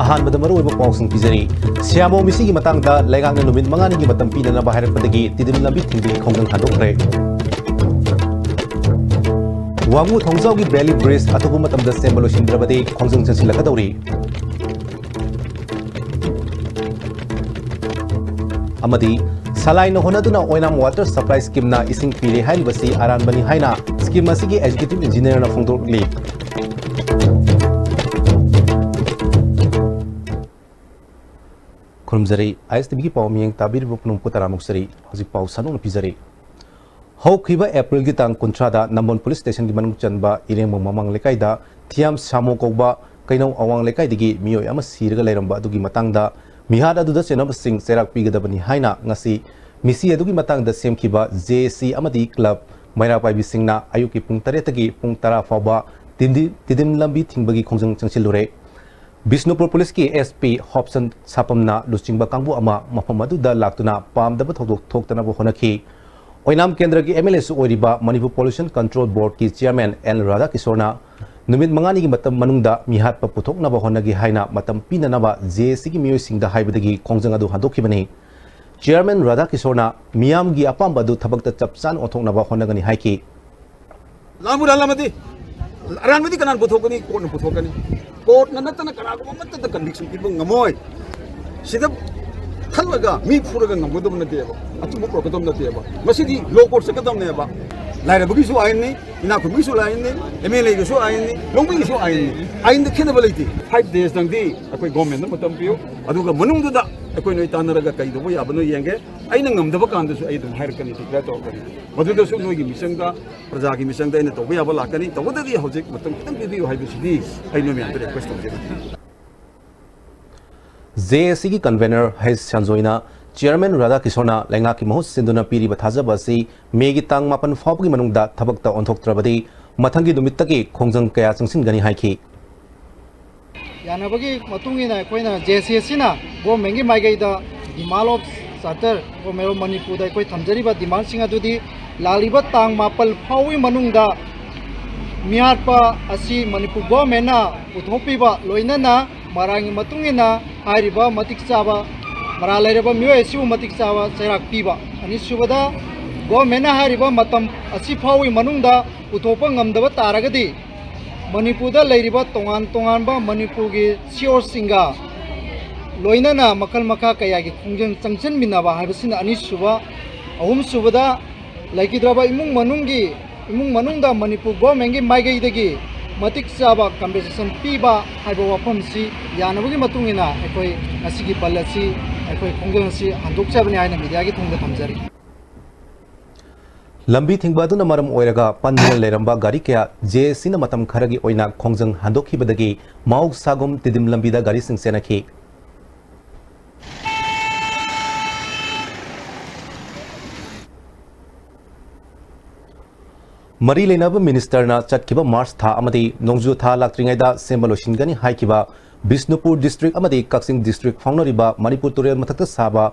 ꯑꯍꯥꯟꯕꯗ ꯃꯔꯨꯑꯣꯏꯕ ꯄꯥꯎꯁꯤꯡ ꯄꯤꯖꯔꯤ ꯁꯤꯌꯥꯃꯣ ꯃꯤꯁꯤꯒꯤ ꯃꯇꯥꯡꯗ ꯂꯩꯉꯥꯛꯅ ꯅꯨꯃꯤꯠ 5ꯅꯤꯒꯤ ꯃꯇꯝ ꯄꯤꯅꯅꯕ ꯍꯥꯏꯔꯛꯄꯗꯒꯤ ꯇꯤꯗꯤꯝ ꯂꯝꯕꯤ ꯊꯤꯡꯕꯒꯤ ꯈꯣꯡꯖꯪ ꯍꯥꯡꯗꯣꯛꯈ꯭ꯔꯦ꯫ ꯋꯥꯡꯉꯨ ꯊꯣꯡꯖꯥꯎꯒꯤ ꯕꯦꯂꯤ ꯕ꯭ꯔꯤꯖ ꯑꯊꯨꯕ ꯃꯇꯝꯗ ꯁꯦꯝꯕ ꯂꯣꯏꯁꯤꯟꯗ꯭ꯔꯕꯗꯤ ꯈꯣꯡꯖꯪ ꯆꯪꯁꯤꯜꯂꯛꯀꯗꯧꯔꯤ꯫ ꯑꯃꯗꯤ ꯁꯂꯥꯏꯅ ꯍꯣꯠꯅꯗꯨꯅ ꯑꯣꯏꯅꯥꯝ ꯋꯥꯇꯔ ꯁꯄ꯭ꯂꯥꯏ ꯁ꯭ꯀꯤꯝꯅ ꯏꯁꯤꯡ ꯄꯤꯔꯦ ꯍꯥꯏꯔꯤꯕꯁꯤ ꯑꯔꯥꯟꯕꯅꯤ ꯍꯥꯏꯅ ꯁ꯭ꯀꯤꯝ ꯑꯁꯤꯒꯤ ꯑꯦꯛꯖꯤꯀ꯭ꯌꯨꯇꯤꯕ ꯏꯟꯖꯤꯅꯤꯌꯔꯅ ꯐꯣꯡꯗꯣꯛꯂꯤ꯫ ꯈꯨꯔꯨꯝꯖꯔꯤ ISTVꯒꯤ ꯄꯥꯎ ꯃꯤꯌꯦꯡ ꯇꯥꯕꯤꯔꯤꯕ ꯄꯨꯝꯅꯃꯛꯄꯨ ꯇꯔꯥꯃꯨꯛꯆꯔꯤ ꯍꯧꯖꯤꯛ ꯄꯥꯎ ꯁꯟꯗꯣꯛꯅ ꯄꯤꯖꯔꯤ꯫ ꯍꯧꯈꯤꯕ ꯑꯦꯄ꯭ꯔꯤꯜꯒꯤ ꯇꯥꯡ 30ꯗ ꯅꯝꯕꯣꯜ ꯄꯨꯂꯤꯁ ꯁ꯭ꯇꯦꯁꯟꯒꯤ ꯃꯅꯨꯡ ꯆꯟꯕ ꯏꯔꯦꯡꯕꯝ ꯃꯃꯥꯡ ꯂꯩꯀꯥꯏꯗ ꯊꯤꯌꯥꯝ ꯁꯥꯃꯣ ꯀꯧꯕ ꯀꯩꯅꯧ ꯑꯋꯥꯡ ꯂꯩꯀꯥꯏꯗꯒꯤ ꯃꯤꯑꯣꯏ ꯑꯃ ꯁꯤꯔꯒ ꯂꯩꯔꯝꯕ ꯑꯗꯨꯒꯤ ꯃꯇꯥꯡꯗ ꯃꯤꯍꯥꯠ ꯑꯗꯨꯗ ꯆꯦꯟꯅꯕꯁꯤꯡ ꯆꯩꯔꯥꯛ ꯄꯤꯒꯗꯕꯅꯤ ꯍꯥꯏꯅ ꯉꯁꯤ ꯃꯤꯁꯤ ꯑꯗꯨꯒꯤ ꯃꯇꯥꯡꯗ ꯁꯦꯝꯈꯤꯕ JAC ꯑꯃꯗꯤ ꯀ꯭ꯂꯕ ꯃꯩꯔꯥ ꯄꯥꯏꯕꯤꯁꯤꯡꯅ ꯑꯌꯨꯛꯀꯤ ꯄꯨꯡ 8ꯗꯒꯤ ꯄꯨꯡ 10 ꯐꯥꯎꯕ ꯇꯤꯗꯤꯝ ꯂꯝꯕꯤ ꯊꯤꯡꯕꯒꯤ ꯈꯣꯡꯖꯪ ꯆꯪꯁꯤꯜꯂꯨꯔꯦ꯫ ꯕꯤꯁꯅꯨꯄꯨꯔ ꯄꯨꯂꯤꯁꯀꯤ SP ꯍꯣꯞꯁꯟ ꯁꯥꯄꯝꯅ ꯂꯨꯆꯤꯡꯕ ꯀꯥꯡꯕꯨ ꯑꯃ ꯃꯐꯝ ꯑꯗꯨꯗ ꯂꯥꯛꯇꯨꯅ ꯄꯥꯝꯗꯕ ꯊꯧꯗꯣꯛ ꯊꯣꯛꯇꯅꯕ ꯍꯣꯠꯅꯈꯤ꯫ ꯑꯣꯏꯅꯥꯝ ꯀꯦꯟꯗ꯭ꯔꯒꯤ MLAꯁꯨ ꯑꯣꯏꯔꯤꯕ ꯃꯅꯤꯄꯨꯔ ꯄꯣꯂꯨꯁꯟ ꯀꯟꯇ꯭ꯔꯣꯜ ꯕꯣꯔꯗꯀꯤ ꯆꯤꯌꯔꯃꯦꯟ L ꯔꯥꯙꯥꯀꯤꯁꯣꯔꯅ ꯅꯨꯃꯤꯠ 5ꯅꯤꯒꯤ ꯃꯇꯝ ꯃꯅꯨꯡꯗ ꯃꯤꯍꯥꯠꯄ ꯄꯨꯊꯣꯛꯅꯕ ꯍꯣꯠꯅꯒꯦ ꯍꯥꯏꯅ ꯃꯇꯝ ꯄꯤꯅꯅꯕ JACꯒꯤ ꯃꯤꯑꯣꯏꯁꯤꯡꯗ ꯍꯥꯏꯕꯗꯒꯤ ꯈꯣꯡꯖꯪ ꯑꯗꯨ ꯍꯟꯗꯣꯛꯈꯤꯕꯅꯤ꯫ ꯆꯤꯌꯔꯃꯦꯟ ꯔꯥꯙꯥꯀꯤꯁꯣꯔꯅ ꯃꯤꯌꯥꯝꯒꯤ ꯑꯄꯥꯝꯕ ꯑꯗꯨ ꯊꯕꯛꯇ ꯆꯞ ꯆꯥꯅ ꯑꯣꯟꯊꯣꯛꯅꯕ ꯍꯣꯠꯅꯒꯅꯤ ꯍꯥꯏꯈꯤ꯫ ꯑꯔꯥꯟꯕꯗꯤ ꯀꯅꯥꯅ ꯄꯨꯊꯣꯛꯀꯅꯤ? ꯀꯣꯔꯠꯅ ꯄꯨꯊꯣꯛꯀꯅꯤ꯫ ꯀꯣꯔꯠꯅ ꯅꯠꯇꯅ ꯀꯅꯥꯒꯨꯝꯕ ꯑꯃꯠꯇꯗ ꯀꯟꯚꯤꯛꯁꯟ ꯄꯤꯕ ꯉꯝꯃꯣꯏ꯫ ꯁꯤꯗ ꯈꯜꯂꯒ ꯃꯤ ꯐꯨꯔꯒ ꯉꯝꯒꯗꯕ ꯅꯠꯇꯦꯕ, ꯑꯆꯨꯝꯕ ꯄꯨꯔꯛꯀꯗꯕ ꯅꯠꯇꯦꯕ꯫ ꯃꯁꯤꯗꯤ ꯂꯣ ꯀꯣꯔꯠ ꯆꯠꯀꯗꯕꯅꯦꯕ꯫ ꯂꯥꯏꯔꯕꯒꯤꯁꯨ ꯑꯥꯏꯟꯅꯤ, ꯏꯅꯥꯛ ꯈꯨꯟꯕꯒꯤꯁꯨ ꯑꯥꯏꯟꯅꯤ, MLAꯒꯤꯁꯨ ꯑꯥꯏꯟꯅꯤ, ꯂꯧꯃꯤꯒꯤꯁꯨ ꯑꯥꯏꯟꯅꯤ꯫ ꯑꯥꯏꯟꯗ ꯈꯦꯠꯅꯕ ꯂꯩꯇꯦ꯫ 5 daysꯇꯪꯗꯤ ꯑꯩꯈꯣꯏ ꯒꯣꯔꯃꯦꯟꯠꯅ ꯃꯇꯝ ꯄꯤꯌꯨ, ꯑꯗꯨꯒ ꯃꯅꯨꯡꯗꯨꯗ ꯑꯩꯈꯣꯏ ꯅꯣꯏ ꯇꯥꯟꯅꯔꯒ ꯀꯩ ꯇꯧꯕ ꯌꯥꯕꯅꯣ ꯌꯦꯡꯒꯦ꯫ ꯑꯩꯅ ꯉꯝꯗꯕ ꯀꯥꯟꯗꯁꯨ ꯑꯩ ꯑꯗꯨꯝ ꯍꯥꯏꯔꯛꯀꯅꯤ, ꯗꯤꯀ꯭ꯂꯦꯌꯔ ꯇꯧꯔꯛꯀꯅꯤ꯫ ꯃꯗꯨꯗꯁꯨ ꯅꯣꯏꯒꯤ ꯃꯤꯆꯪꯗ, ꯄ꯭ꯔꯖꯥꯒꯤ ꯃꯤꯆꯪꯗ ꯑꯩꯅ ꯇꯧꯕ ꯌꯥꯕ ꯂꯥꯛꯀꯅꯤ꯫ ꯇꯧꯕꯗꯗꯤ ꯍꯧꯖꯤꯛ ꯃꯇꯝ ꯈꯤꯇꯪ ꯄꯤꯕꯤꯌꯨ ꯍꯥꯏꯕꯁꯤꯗꯤ ꯑꯩ ꯅꯣꯏ ꯃꯌꯥꯝꯗ ꯔꯤꯀ꯭ꯋꯦꯁ ꯇꯧꯖꯒꯅꯤ꯫ JACꯒꯤ ꯀꯟꯚꯦꯅꯔ ꯍꯩꯁ ꯁꯟꯖꯣꯏꯅ ꯆꯤꯌꯔꯃꯦꯟ ꯔꯥꯙꯥꯀꯤꯁꯣꯔꯅ ꯂꯩꯉꯥꯛꯀꯤ ꯃꯍꯨꯠ ꯁꯤꯟꯗꯨꯅ ꯄꯤꯔꯤꯕ ꯊꯥꯖꯕ ꯑꯁꯤ ꯃꯦꯒꯤ ꯇꯥꯡ 9 ꯐꯥꯎꯕꯒꯤ ꯃꯅꯨꯡꯗ ꯊꯕꯛꯇ ꯑꯣꯟꯊꯣꯛꯇ꯭ꯔꯕꯗꯤ ꯃꯊꯪꯒꯤ ꯅꯨꯃꯤꯠꯇꯒꯤ ꯈꯣꯡꯖꯪ ꯀꯌꯥ ꯆꯪꯁꯤꯟꯒꯅꯤ ꯍꯥꯏꯈꯤ꯫ ꯌꯥꯅꯕꯒꯤ ꯃꯇꯨꯡꯏꯟꯅ ꯑꯩꯈꯣꯏꯅ JAC ꯑꯁꯤꯅ ꯒꯣꯔꯃꯦꯟꯒꯤ ꯃꯥꯏꯀꯩꯗ ꯗꯤꯃꯥꯟ ꯑꯣꯐ ꯆꯥꯔꯇꯔ ꯒꯣꯔꯃꯦꯟ ꯑꯣꯐ ꯃꯅꯤꯄꯨꯔꯗ ꯑꯩꯈꯣꯏ ꯊꯝꯖꯔꯤꯕ ꯗꯤꯃꯥꯟꯁꯤꯡ ꯑꯗꯨꯗꯤ ꯂꯥꯛꯂꯤꯕ ꯇꯥꯡ 9 ꯐꯥꯎꯕꯒꯤ ꯃꯅꯨꯡꯗ ꯃꯤꯍꯥꯠꯄ ꯑꯁꯤ ꯃꯅꯤꯄꯨꯔ ꯒꯣꯔꯃꯦꯟꯅ ꯄꯨꯊꯣꯛꯄꯤꯕ, ꯂꯣꯏꯅꯅ ꯃꯔꯥꯡꯒꯤ ꯃꯇꯨꯡꯏꯟꯅ ꯍꯥꯏꯔꯤꯕ ꯃꯇꯤꯛ ꯆꯥꯕ ꯃꯔꯥꯜ ꯂꯩꯔꯕ ꯃꯤꯑꯣꯏ ꯑꯁꯤꯕꯨ ꯃꯇꯤꯛ ꯆꯥꯕ ꯆꯩꯔꯥꯛ ꯄꯤꯕ꯫ ꯑꯅꯤꯁꯨꯕꯗ ꯒꯣꯔꯃꯦꯟꯅ ꯍꯥꯏꯔꯤꯕ ꯃꯇꯝ ꯑꯁꯤ ꯐꯥꯎꯕꯒꯤ ꯃꯅꯨꯡꯗ ꯄꯨꯊꯣꯛꯄ ꯉꯝꯗꯕ ꯇꯥꯔꯒꯗꯤ ꯃꯅꯤꯄꯨꯔꯗ ꯂꯩꯔꯤꯕ ꯇꯣꯉꯥꯟ ꯇꯣꯉꯥꯟꯕ ꯃꯅꯤꯄꯨꯔꯒꯤ CEOꯁꯤꯡꯒ ꯂꯣꯏꯅꯅ ꯃꯈꯜ ꯃꯈꯥ ꯀꯌꯥꯒꯤ ꯈꯣꯡꯖꯪ ꯆꯪꯁꯤꯟꯃꯤꯟꯅꯕ ꯍꯥꯏꯕꯁꯤꯅ ꯑꯅꯤꯁꯨꯕ꯫ ꯑꯍꯨꯝꯁꯨꯕꯗ ꯂꯩꯈꯤꯗ꯭ꯔꯕ ꯏꯃꯨꯡ ꯃꯅꯨꯡꯗ ꯃꯅꯤꯄꯨꯔ ꯒꯣꯔꯃꯦꯟꯒꯤ ꯃꯥꯏꯀꯩꯗꯒꯤ ꯃꯇꯤꯛ ꯆꯥꯕ ꯀꯝꯄꯦꯟꯁꯦꯁꯟ ꯄꯤꯕ ꯍꯥꯏꯕ ꯋꯥꯐꯝꯁꯤ ꯌꯥꯅꯕꯒꯤ ꯃꯇꯨꯡꯏꯟꯅ ꯑꯩꯈꯣꯏ ꯉꯁꯤꯒꯤ ꯕꯜ ꯑꯁꯤ ꯑꯩꯈꯣꯏ ꯈꯣꯡꯖꯪ ꯑꯁꯤ ꯍꯟꯗꯣꯛꯆꯕꯅꯤ ꯍꯥꯏꯅ ꯃꯤꯗꯤꯌꯥꯒꯤ ꯊꯣꯡꯗ ꯊꯝꯖꯔꯤ꯫ ꯂꯝꯕꯤ ꯊꯤꯡꯕ ꯑꯗꯨꯅ ꯃꯔꯝ ꯑꯣꯏꯔꯒ ꯄꯟꯗꯨꯅ ꯂꯩꯔꯝꯕ ꯒꯥꯔꯤ ꯀꯌꯥ JACꯅ ꯃꯇꯝ ꯈꯔꯒꯤ ꯑꯣꯏꯅ ꯈꯣꯡꯖꯪ ꯍꯟꯗꯣꯛꯈꯤꯕꯗꯒꯤ ꯃꯍꯧꯁꯥꯒꯨꯝ ꯇꯤꯗꯤꯝ ꯂꯝꯕꯤꯗ ꯒꯥꯔꯤꯁꯤꯡ ꯆꯦꯟꯅꯈꯤ꯫ ꯃꯔꯤ ꯂꯩꯅꯕ ꯃꯤꯅꯤꯁꯇꯔꯅ ꯆꯠꯈꯤꯕ ꯃꯥꯔꯆ ꯊꯥ ꯑꯃꯗꯤ ꯅꯣꯡꯖꯨ ꯊꯥ ꯂꯥꯛꯇ꯭ꯔꯤꯉꯩꯗ ꯁꯦꯝꯕ ꯂꯣꯏꯁꯤꯟꯒꯅꯤ ꯍꯥꯏꯈꯤꯕ ꯕꯤꯁꯅꯨꯄꯨꯔ ꯗꯤꯁꯇ꯭ꯔꯤꯛ ꯑꯃꯗꯤ ꯀꯛꯆꯤꯡ ꯗꯤꯁꯇ꯭ꯔꯤꯛ ꯐꯥꯎꯅꯔꯤꯕ ꯃꯅꯤꯄꯨꯔ ꯇꯨꯔꯦꯜ ꯃꯊꯛꯇ ꯁꯥꯕ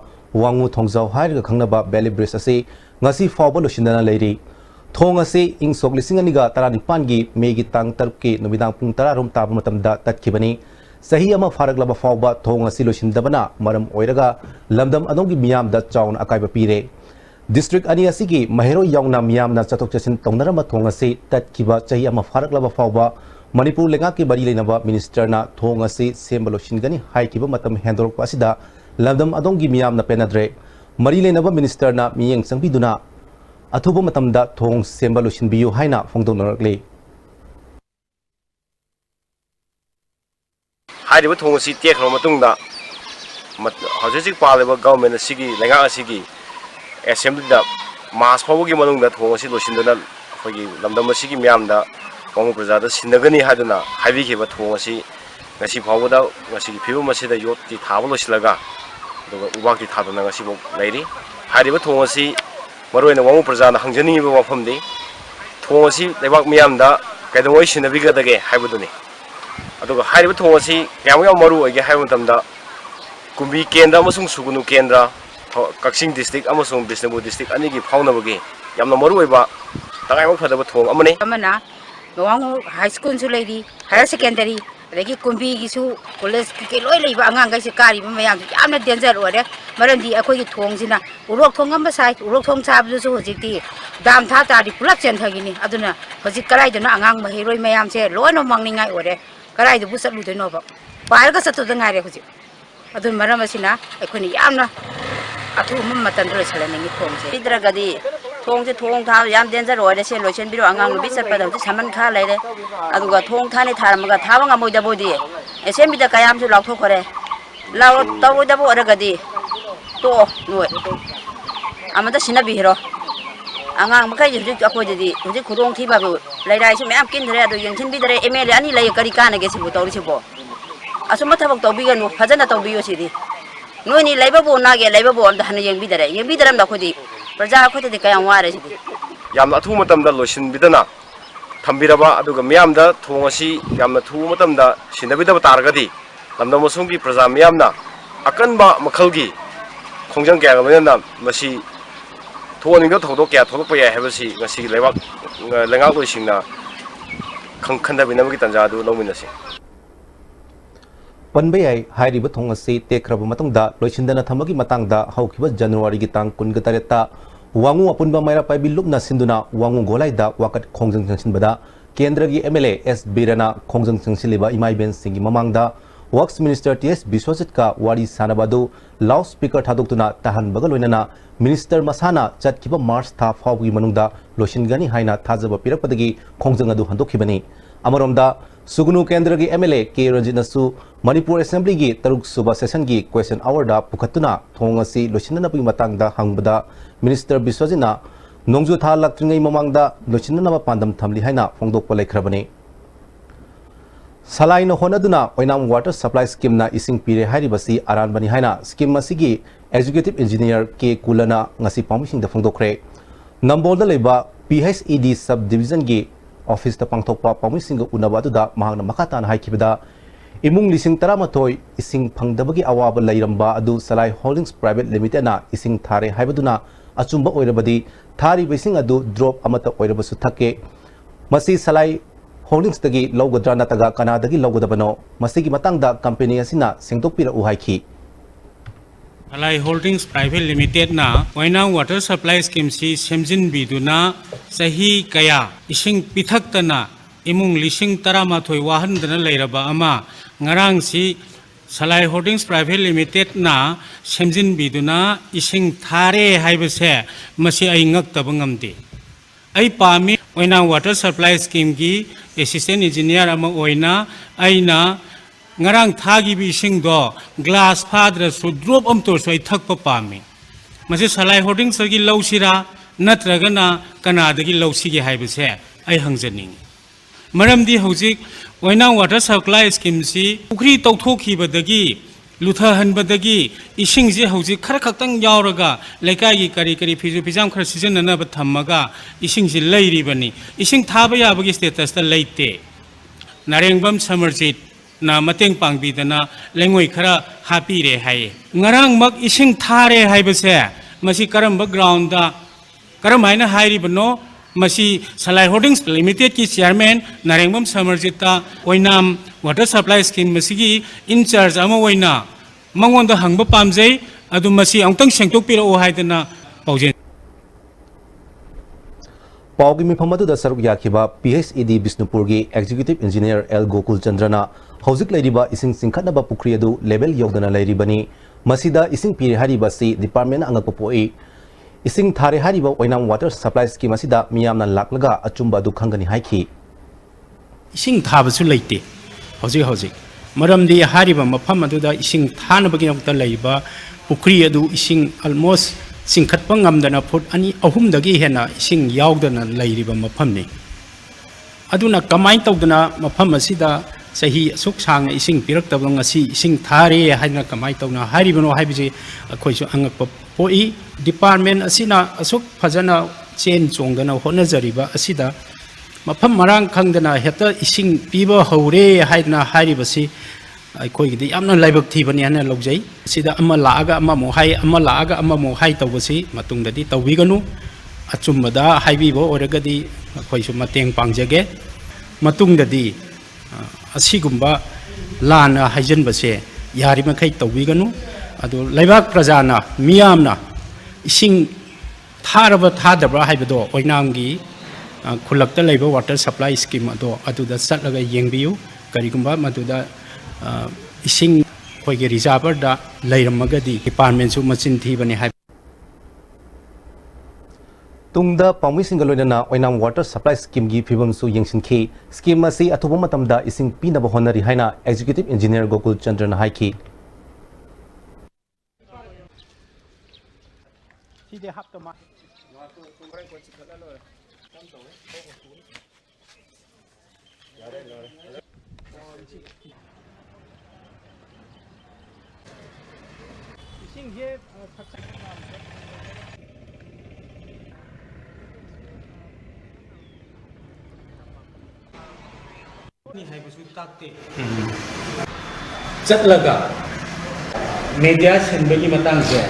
ꯋꯥꯡꯉꯨ ꯊꯣꯡꯖꯥꯎ ꯍꯥꯏꯔꯒ ꯈꯪꯅꯕ ꯕꯦꯂꯤ ꯕ꯭ꯔꯤꯖ ꯑꯁꯤ ꯉꯁꯤ ꯐꯥꯎꯕ ꯂꯣꯏꯁꯤꯟꯗꯅ ꯂꯩꯔꯤ꯫ ꯊꯣꯡ ꯑꯁꯤ ꯏꯪ ꯁꯣꯛ 2019ꯒꯤ ꯃꯦꯒꯤ ꯇꯥꯡ 6ꯀꯤ ꯅꯨꯃꯤꯗꯥꯡ ꯄꯨꯡ 10 ꯇꯥꯕ ꯃꯇꯝꯗ ꯇꯠꯈꯤꯕꯅꯤ꯫ ꯆꯍꯤ ꯑꯃ ꯐꯥꯔꯛꯂꯕ ꯐꯥꯎꯕ ꯊꯣꯡ ꯑꯁꯤ ꯂꯣꯏꯁꯤꯟꯗꯕꯅ ꯃꯔꯝ ꯑꯣꯏꯔꯒ ꯂꯝꯗꯝ ꯑꯗꯣꯝꯒꯤ ꯃꯤꯌꯥꯝꯗ ꯆꯥꯎꯅ ꯑꯀꯥꯏꯕ ꯄꯤꯔꯦ꯫ ꯗꯤꯁꯇ꯭ꯔꯤꯛ ꯑꯅꯤ ꯑꯁꯤꯒꯤ ꯃꯍꯩꯔꯣꯏ ꯌꯥꯎꯅ ꯃꯤꯌꯥꯝꯅ ꯆꯠꯊꯣꯛ ꯆꯠꯁꯤꯟ ꯇꯧꯅꯔꯝꯕ ꯊꯣꯡ ꯑꯁꯤ ꯇꯠꯈꯤꯕ ꯆꯍꯤ ꯑꯃ ꯐꯥꯔꯛꯂꯕ ꯐꯥꯎꯕ ꯃꯅꯤꯄꯨꯔ ꯂꯩꯉꯥꯛꯀꯤ ꯃꯔꯤ ꯂꯩꯅꯕ ꯃꯤꯅꯤꯁꯇꯔꯅ ꯊꯣꯡ ꯑꯁꯤ ꯁꯦꯝꯕ ꯂꯣꯏꯁꯤꯟꯒꯅꯤ ꯍꯥꯏꯈꯤꯕ ꯃꯇꯝ ꯍꯦꯟꯗꯣꯔꯛꯄ ꯑꯁꯤꯗ ꯂꯝꯗꯝ ꯑꯗꯣꯝꯒꯤ ꯃꯤꯌꯥꯝꯅ ꯄꯦꯟꯅꯗ꯭ꯔꯦ꯫ ꯃꯔꯤ ꯂꯩꯅꯕ ꯃꯤꯅꯤꯁꯇꯔꯅ ꯃꯤꯠꯌꯦꯡ ꯆꯪꯕꯤꯗꯨꯅ ꯑꯊꯨꯕ ꯃꯇꯝꯗ ꯊꯣꯡ ꯁꯦꯝꯕ ꯂꯣꯏꯁꯤꯟꯕꯤꯌꯨ ꯍꯥꯏꯅ ꯐꯣꯡꯗꯣꯛꯅꯔꯛꯂꯤ꯫ ꯍꯥꯏꯔꯤꯕ ꯊꯣꯡ ꯑꯁꯤ ꯇꯦꯛꯈ꯭ꯔꯕ ꯃꯇꯨꯡꯗ ꯍꯧꯖꯤꯛ ꯄꯥꯜꯂꯤꯕ ꯒꯚꯔꯟꯃꯦꯟꯠ ꯑꯁꯤꯒꯤ ꯂꯩꯉꯥꯛ ꯑꯁꯤꯒꯤ ꯑꯦꯁꯦꯝꯕ꯭ꯂꯤꯗ ꯃꯥꯔꯆ ꯐꯥꯎꯕꯒꯤ ꯃꯅꯨꯡꯗ ꯊꯣꯡ ꯑꯁꯤ ꯂꯣꯏꯁꯤꯟꯗꯨꯅ ꯑꯩꯈꯣꯏꯒꯤ ꯂꯝꯗꯝ ꯑꯁꯤꯒꯤ ꯃꯤꯌꯥꯝꯗ ꯋꯥꯡꯉꯨ ꯄ꯭ꯔꯖꯥꯗ ꯁꯤꯟꯅꯒꯅꯤ ꯍꯥꯏꯗꯨꯅ ꯍꯥꯏꯕꯤꯈꯤꯕ ꯊꯣꯡ ꯑꯁꯤ ꯉꯁꯤ ꯐꯥꯎꯕꯗ ꯉꯁꯤꯒꯤ ꯐꯤꯕꯝ ꯑꯁꯤꯗ ꯌꯣꯠꯇꯤ ꯊꯥꯕ ꯂꯣꯏꯁꯤꯜꯂꯒ ꯑꯗꯨꯒ ꯎꯕꯥꯛꯇꯤ ꯊꯥꯗꯅ ꯉꯁꯤꯐꯥꯎ ꯂꯩꯔꯤ꯫ ꯍꯥꯏꯔꯤꯕ ꯊꯣꯡ ꯑꯁꯤ ꯃꯔꯨꯑꯣꯏꯅ ꯋꯥꯡꯉꯨ ꯄ꯭ꯔꯖꯥꯅ ꯍꯪꯖꯅꯤꯡꯉꯤꯕ ꯋꯥꯐꯝꯗꯤ thong asi lebak miyam da kaidongoi sinabiga dage haibuduni aduga hariba thong asi yam maru oige haibu tamda kumbi kendra amasung sugunu kendra Kaksing district amasung Bishnupur district ani gi phaunabagi yamna maru oiba tangai mak phadaba thong amani amana Gawang high school su lady higher secondary lagi kumbi gi su college ki loi leiba angang gai se kari ba mayam yamna danger ore marandi akoi gi thong sina urok thong am sai urok thong chab su hojiti dam tha ta di pulak chen thagini aduna hojik karai dana angang ma heroi mayam se loi no mangni ngai ore karai du busat lu de no ba par ga satu da ngai re hojik adun maram asina akoi ni yamna athu matan dro chale ngi thong se bidra gadi thong se thong tha yam danger ore se lochen biro angang lu bisat pa da saman kha lai re aduga thong thani tharamaga thaba nga moida bodi esem bida kayam su lak thok kore law taw da bo ore gadi to noi amada sina bi hero angang makai ji juk akoi di hujik khurong thi ba lai rai su me am kin dre adu yang thin bi dre ml ani lai kari kana ge si bu tawri si bo asuma thabak tawbi ga no phajana tawbi yo si di noi ni laiba bo na ge laiba bo am da han yang bi dram da khodi praja khodi de kayam wa re si di yamna athu matam da losin bidana thambiraba aduga miyam da thong asi yamna thu matam da sinabidaba targadi lamda mosung gi praja miyam na akanba makhalgi khongjang kya ga na masi thoni ga thodok kya thodok pa ya hebasi ngasi lebak lengak loi singna khanda binam gi tanja du lominasi Panbay ay hairiba thong asi tekraba matungda loisindana thamagi matangda haukiba January gi tang 19 ta wangu apunba maira paibi lupna sinduna wangu golaida wakat khongjang changsinbada kendra gi MLA S Birana khongjang changsiliba imai ben singi mamangda Works Minister TS Biswajit ka wari sanabadu loudspeaker thadokuna tahan baga loinana Minister Masana chatkiba March tha fawgi manungda loishingani haina thajaba pirapadagi khongjang adu handokhibani amaromda Sugunu Kendra gi MLA K Ranjinasu Manipur Assembly gi Taruk Suba Session gi question hour da pukhatuna thong asi loisindana pi matangda hangbada Minister Biswajina nongju tha laktringai mamangda loisindana ba pandam thamli haina phongdokpa laikhrabani Salaino honaduna oinam water supply scheme na ising pire hairibasi aranbani haina scheme masigi executive engineer K Kulana ngasi permission da phongdokre Nambolda leba PHED subdivision gi office ta pangthokpa permission ga unaba da mahangna makatan haikibada imung lising taramatoi ising phangdabagi awaba lairamba adu Salai Holdings Private Limited na ising thare haibaduna achumba oirabadi thari besing adu drop amata oirabasu thake masi Salai Holdings tagi logodra nataga kanadagi logodabano masigi matangda company asina sengtokpira uhaiki Salai Holdings Private Limited na Wainang Water Supply Scheme si semjin biduna sahi kaya ising pithaktana imung lising taramathoi wahandana leiraba ama ngarang si Salai Holdings Private Limited na semjin biduna ising thare haibase masi ai ngaktaba ngamde ai pami Wainang Water Supply Scheme gi assistant engineer ama oina aina ngarang thagi bi ising do glass phadra su drop amtor so ai thakpa pami masi Salai Holdings gi lausira natragana kanadagi lausigi haibase ai hangjaning maramdi hojik Wainang Water Supply Scheme si pukri tawthokibadagi luthahanbadagi ising je hojik khara khaktang yauraga lekai gi kari fizu pijam khara sijanana ba thammaga ising ji leiribani ising thaba yabagi status ta leite narengbam samarjit na mateng pangbidana lengoi khara happy re hai ngarang mak ising thare haibase masi karamba ground da karamaina hairibano masi Salai Holdings Limited ki chairman Narengbam Samarjita Oinam Water Supply Scheme masigi in charge ama oina mangonda hangba pamjai adu masi angtang sengtokpira o haidana paujen Paugi mifamadu da saruk yakiba PHED Bishnupur gi executive engineer L Gokul Chandrana hojik lairiba ising singkhatnaba pukri adu level yogdana lairibani masida ising pire haribasi department angakpoi ising thare hariba Wainam Water Supply Scheme asida miyamna laklaga achumba du khangani haiki ising thabasu leite hojik maramdi hariba mafam aduda ising thanabagi nokta leiba pukri adu ising almost singkhatpa ngamdana foot ani ahumdagi hena ising yaudana leiriba mafamni aduna kamai tawdana mafam asida sahi asuk sang ising piraktabang ngasi ising thare haina kamai tawna haribano haibiji akhoi angakpa poi department asina asuk phajana chen chongdana honajariba asida mafam marang khangdana heta ising piba hore haidna haribasi ꯑꯩꯈꯣꯏꯒꯤꯗꯤ ꯌꯥꯝꯅ ꯂꯥꯏꯕꯛ ꯊꯤꯕꯅꯤ ꯍꯥꯏꯅ ꯂꯧꯖꯩ ꯁꯤꯗ ꯑꯃ ꯂꯥꯛꯑꯒ ꯑꯃꯃꯨꯛ ꯍꯥꯏ ꯑꯃ ꯂꯥꯛꯑꯒ ꯑꯃꯃꯨꯛ ꯍꯥꯏ ꯇꯧꯕꯁꯤ ꯃꯇꯨꯡꯗꯗꯤ ꯇꯧꯕꯤꯒꯅꯨ ꯑꯆꯨꯝꯕꯗ ꯍꯥꯏꯕꯤꯕ ꯑꯣꯏꯔꯒꯗꯤ ꯑꯩꯈꯣꯏꯁꯨ ꯃꯇꯦꯡ ꯄꯥꯡꯖꯒꯦ ꯃꯇꯨꯡꯗꯗꯤ ꯑꯁꯤꯒꯨꯝꯕ ꯂꯥꯟꯅ ꯍꯥꯏꯖꯟꯕꯁꯦ ꯌꯥꯔꯤꯃꯈꯩ ꯇꯧꯕꯤꯒꯅꯨ ꯑꯗꯨ ꯂꯩꯕꯥꯛ ꯄ꯭ꯔꯖꯥꯅ ꯃꯤꯌꯥꯝꯅ ꯏꯁꯤꯡ ꯊꯥꯔꯕ ꯊꯥꯗꯕ꯭ꯔꯥ ꯍꯥꯏꯕꯗꯣ ꯑꯣꯏꯅꯥꯝꯒꯤ ꯈꯨꯜꯂꯛꯇ ꯂꯩꯕ ꯋꯥꯇꯔ ꯁꯄ꯭ꯂꯥꯏ ꯁ꯭ꯀꯤꯝ ꯑꯗꯣ ꯑꯗꯨꯗ ꯆꯠꯂꯒ ꯌꯦꯡꯕꯤꯌꯨ ꯀꯔꯤꯒꯨꯝꯕ ꯃꯗꯨꯗ ꯏꯁꯤꯡ ꯑꯩꯈꯣꯏꯒꯤ ꯔꯤꯖꯥꯔꯚꯔꯗ ꯂꯩꯔꯝꯃꯒꯗꯤ ꯗꯤꯄꯥꯔꯠꯃꯦꯟꯁꯨ ꯃꯆꯤꯟ ꯊꯤꯕꯅꯤ ꯍꯥꯏꯕ ꯇꯨꯡꯗ ꯄꯥꯎꯃꯤꯁꯤꯡꯒ ꯂꯣꯏꯅꯅ ꯑꯣꯏꯅꯥꯝ ꯋꯥꯇꯔ ꯁꯄ꯭ꯂꯥꯏ ꯁ꯭ꯀꯤꯝꯒꯤ ꯐꯤꯕꯝꯁꯨ ꯌꯦꯡꯁꯤꯟꯈꯤ ꯁ꯭ꯀꯤꯝ ꯑꯁꯤ ꯑꯊꯨꯕ ꯃꯇꯝꯗ ꯏꯁꯤꯡ ꯄꯤꯅꯕ ꯍꯣꯠꯅꯔꯤ ꯍꯥꯏꯅ ꯑꯦꯛꯖꯤꯀ꯭ꯌꯨꯇꯤꯕ ꯏꯟꯖꯤꯅꯤꯌꯔ ꯒꯣꯀꯨꯜ ꯆꯟꯗ꯭ꯔꯅ ꯍꯥꯏꯈꯤ ꯆꯠꯂꯒ ꯃꯦꯗꯤꯌꯥ ꯁꯤꯟꯕꯒꯤ ꯃꯇꯥꯡꯁꯦ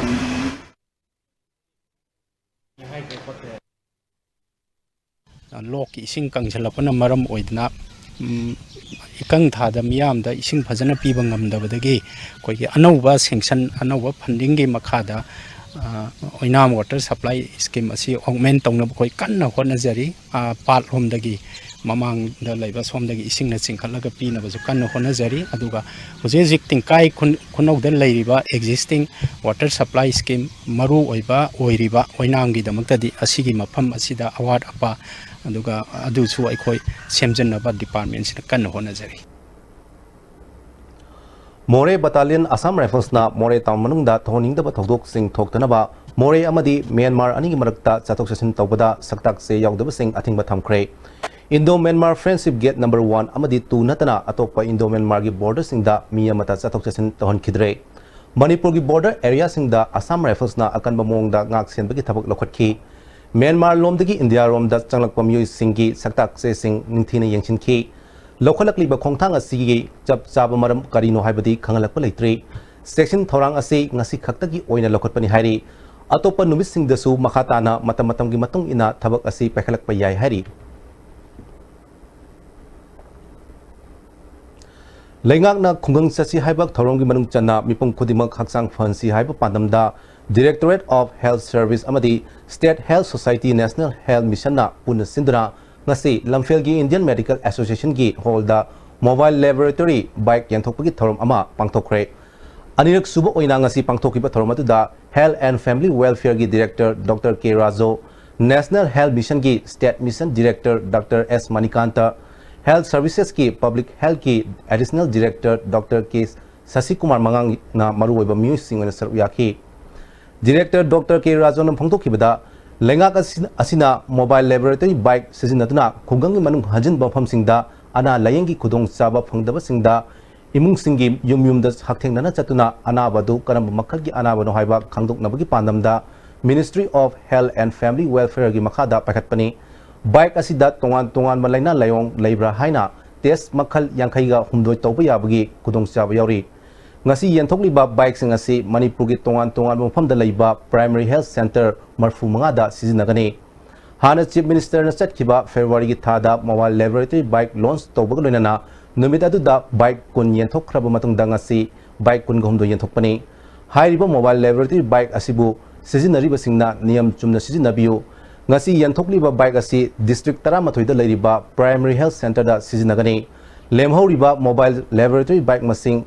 ꯂꯣꯛꯀꯤ ꯏꯁꯤꯡ ꯀꯪꯁꯤꯜꯂꯛꯄꯅ ꯃꯔꯝ ꯑꯣꯏꯗꯅ ꯏꯀꯪ ꯊꯥꯗ ꯃꯤꯌꯥꯝꯗ ꯏꯁꯤꯡ ꯐꯖꯅ ꯄꯤꯕ ꯉꯝꯗꯕꯗꯒꯤ ꯑꯩꯈꯣꯏꯒꯤ ꯑꯅꯧꯕ ꯁꯦꯡꯁꯟ ꯑꯅꯧꯕ ꯐꯟꯗꯤꯡꯒꯤ ꯃꯈꯥꯗ ꯑꯣꯏꯅꯥꯝ ꯋꯥꯇꯔ ꯁꯄ꯭ꯂꯥꯏ ꯁ꯭ꯀꯤꯝ ꯑꯁꯤ ꯑꯣꯛꯃꯦꯟ ꯇꯧꯅꯕ ꯑꯩꯈꯣꯏ ꯀꯟꯅ ꯍꯣꯠꯅꯖꯔꯤ ꯄꯥꯠꯂꯣꯝꯗꯒꯤ ꯃꯃꯥꯡꯗ ꯂꯩꯕ ꯁꯣꯝꯗꯒꯤ ꯏꯁꯤꯡꯅ ꯆꯤꯡꯈꯠꯂꯒ ꯄꯤꯅꯕꯁꯨ ꯀꯟꯅ ꯍꯣꯠꯅꯖꯔꯤ ꯑꯗꯨꯒ ꯍꯧꯖꯤꯛ ꯍꯧꯖꯤꯛ ꯇꯤꯡꯀꯥꯏ ꯈꯨꯅꯧꯗ ꯂꯩꯔꯤꯕ ꯑꯦꯛꯖꯤꯁꯇꯤꯡ ꯋꯥꯇꯔ ꯁꯄ꯭ꯂꯥꯏ ꯁ꯭ꯀꯤꯝ ꯃꯔꯨ ꯑꯣꯏꯕ ꯑꯣꯏꯔꯤꯕ ꯑꯣꯏꯅꯥꯝꯒꯤꯗꯃꯛꯇꯗꯤ ꯑꯁꯤꯒꯤ ꯃꯐꯝ ꯑꯁꯤꯗ ꯑꯋꯥꯠ ꯑꯄꯥ ꯑꯗꯨꯒ ꯑꯗꯨꯁꯨ ꯑꯩꯈꯣꯏ ꯁꯦꯝꯖꯤꯟꯅꯕ ꯗꯤꯄꯥꯔꯠꯃꯦꯟꯁꯤꯅ ꯀꯟꯅ ꯍꯣꯠꯅꯖꯔꯤ ꯃꯣꯔꯦ ꯕꯇꯥꯂꯤꯌꯟ ꯑꯁꯥꯝ ꯔꯥꯏꯐꯜꯁꯅ ꯃꯣꯔꯦ ꯇꯥꯎꯟ ꯃꯅꯨꯡꯗ ꯊꯣꯛꯍꯟꯅꯤꯡꯗꯕ ꯊꯧꯗꯣꯛꯁꯤꯡ ꯊꯣꯛꯇꯅꯕ ꯃꯣꯔꯦ ꯑꯃꯗꯤ ꯃ꯭ꯌꯥꯟꯃꯥꯔ ꯑꯅꯤꯒꯤ ꯃꯔꯛꯇ ꯆꯠꯊꯣꯛ ꯆꯠꯁꯤꯟ ꯇꯧꯕꯗ ꯁꯛꯇꯥꯛꯁꯦ ꯌꯥꯎꯗꯕꯁꯤꯡ ꯑꯊꯤꯡꯕ ꯊꯝꯈ꯭ꯔꯦ ꯏꯟꯗꯣ ꯃ꯭ꯌꯥꯟꯃꯥꯔ ꯐ꯭ꯔꯦꯟꯗꯁꯤꯞ ꯒꯦꯠ ꯅꯝꯕꯔ 1 ꯑꯃꯗꯤ 2 ꯅꯠꯇꯅ ꯑꯇꯣꯞꯄ ꯏꯟꯗो ꯃ꯭ꯌꯥꯟꯃꯥꯔꯒꯤ ꯕꯣꯔꯗꯔꯁꯤꯡꯗ ꯃꯤ ꯑꯃꯠꯇ ꯆꯠꯊꯣꯛ ꯆꯠꯁꯤꯟ ꯇꯧꯍꯟꯈꯤꯗ꯭ꯔꯦ ꯃꯅꯤꯄꯨꯔꯒꯤ ꯕꯣꯔꯗꯔ ꯑꯦꯔꯤꯌꯥꯁꯤꯡꯗ ꯑꯁꯥꯝ ꯔꯥꯏꯐꯜꯁꯅ ꯑꯀꯟꯕ ꯃꯑꯣꯡꯗ ꯉꯥꯛ ꯁꯦꯟꯕꯒꯤ ꯊꯕꯛ ꯂꯧꯈꯠꯈꯤ ꯃ꯭ꯌꯥꯟꯃꯥꯔ ꯂꯣꯝꯗꯒꯤ ꯏꯟꯗꯤꯌꯥ ꯔꯣꯝꯗ ꯆꯪꯂꯛꯄ ꯃꯤꯑꯣꯏꯁꯤꯡꯒꯤ ꯁꯛꯇꯥꯛꯆꯦꯁꯤꯡ ꯅꯤꯡꯊꯤꯅ ꯌꯦꯡꯁꯤꯟꯈꯤ ꯂꯧꯈꯠꯂꯛꯂꯤꯕ ꯈꯣꯡꯊꯥꯡ ꯑꯁꯤꯒꯤ ꯆꯞ ꯆꯥꯕ ꯃꯔꯝ ꯀꯔꯤꯅꯣ ꯍꯥꯏꯕꯗꯤ ꯈꯪꯍꯜꯂꯛꯄ ꯂꯩꯇ꯭ꯔꯤ ꯆꯦꯛꯁꯤꯟ ꯊꯧꯔꯥꯡ ꯑꯁꯤ ꯉꯁꯤ ꯈꯛꯇꯒꯤ ꯑꯣꯏꯅ ꯂꯧꯈꯠꯄꯅꯤ ꯍꯥꯏꯔꯤ ꯑꯇꯣꯞꯄ ꯅꯨꯃꯤꯠꯁꯤꯡꯗꯁꯨ ꯃꯈꯥ ꯇꯥꯅ ꯃꯇꯝꯒꯤ ꯃꯇꯨꯡ ꯏꯟꯅ ꯊꯕꯛ ꯑꯁꯤ ꯄꯥꯏꯈꯠꯂꯛꯄ ꯌꯥꯏ ꯍꯥꯏꯔꯤ ꯂꯩꯉꯥꯛꯅ ꯈꯨꯡꯒꯪ ꯆꯠꯁꯤ ꯍꯥꯏꯕ ꯊꯧꯔꯝꯒꯤ ꯃꯅꯨꯡ ꯆꯟꯅ ꯃꯤꯄꯨꯝ ꯈꯨꯗꯤꯡꯃꯛ ꯍꯛꯆꯥꯡ ꯐꯍꯟꯁꯤ ꯍꯥꯏꯕ ꯄꯥꯟꯗꯝꯗ ꯗꯤꯔꯦꯛꯇꯣꯔꯦꯠ ꯑꯣꯐ ꯍꯦꯜꯊ ꯁꯔꯚꯤꯁ ꯑꯃꯗꯤ state health society national health ꯃꯤꯁꯟꯅ ꯄꯨꯟꯅ ꯁꯤꯟꯗꯨꯅ ꯉꯁꯤ ꯂꯝꯐꯦꯜꯒꯤ ꯏꯟꯗꯤꯌꯟ ꯃꯦꯗꯤꯀꯦꯜ ꯑꯦꯁꯣꯁꯤꯌꯦꯁꯟꯒꯤ ꯍꯣꯜꯗ ꯃꯣꯕꯥꯏꯜ ꯂꯦꯕꯣꯔꯦꯇꯣꯔꯤ ꯕꯥꯏꯛ ꯌꯦꯟꯊꯣꯛꯄꯒꯤ ꯊꯧꯔꯝ ꯑꯃ ꯄꯥꯡꯊꯣꯛꯈ꯭ꯔꯦ ꯑꯅꯤꯔꯛ ꯁꯨꯕ ꯑꯣꯏꯅ ꯉꯁꯤ ꯄꯥꯡꯊꯣꯛꯈꯤꯕ ꯊꯧꯔꯝ ꯑꯗꯨꯗ ꯍꯦꯜꯊ ꯑꯦꯟड ꯐꯦꯃꯤꯂꯤ ꯋꯦꯜꯐꯤꯌꯔꯒꯤ director doctor K Rajo national health ꯃꯤꯁꯟꯒꯤ state mission director doctor S Manikanta health services की पब्लिक हेल्थ की additional director doctor K Shashi Kumar मंगांगना मरुओइबा म्यूजिक सरुक याखी डायरेक्टर डॉक्टर के राजोन फोंदोखिबदा लेंगाक असिना मोबाइल लेबोरेटरी बाइक सिजिनदुना खुंगंगी मनुंग हजिन बफमसिंगदा अना लायंगी खुदोंग चाबा फंगदबसिंगदा इमुंगसिंगी युमयुमदा हक्थेंगना चतुना अनाबदु करम मखलगी अनाबनो हाइबा खांगदोकनबगी पांदमदा ministry of health and family welfare की मखादा पाखतपनी बाइक असिदा तोंगान तोंगान लाइना लायोंग लेब्रा हाइना टेस्ट मखल यांखैगा हुमदोय तौबा याबगी खुदोंचाबा यावरी ngasi yenthokliba bike sing asi manipur gi tongan tongan mafam da leiba primary health center marfu manga da sizinagani hana chief minister na chatkiba february gi thada mobile laboratory bike launch tawbag loinana numit adu da bike kun yenthokraba matung da ngasi bike kun gomdo yenthokpani hairiba mobile laboratory bike asibu sizinari basingna niyam chumna sizinabiyu ngasi yenthokliba bike asi district 13 da leiriba primary health center da sizinagani lemhoriba mobile laboratory bike masing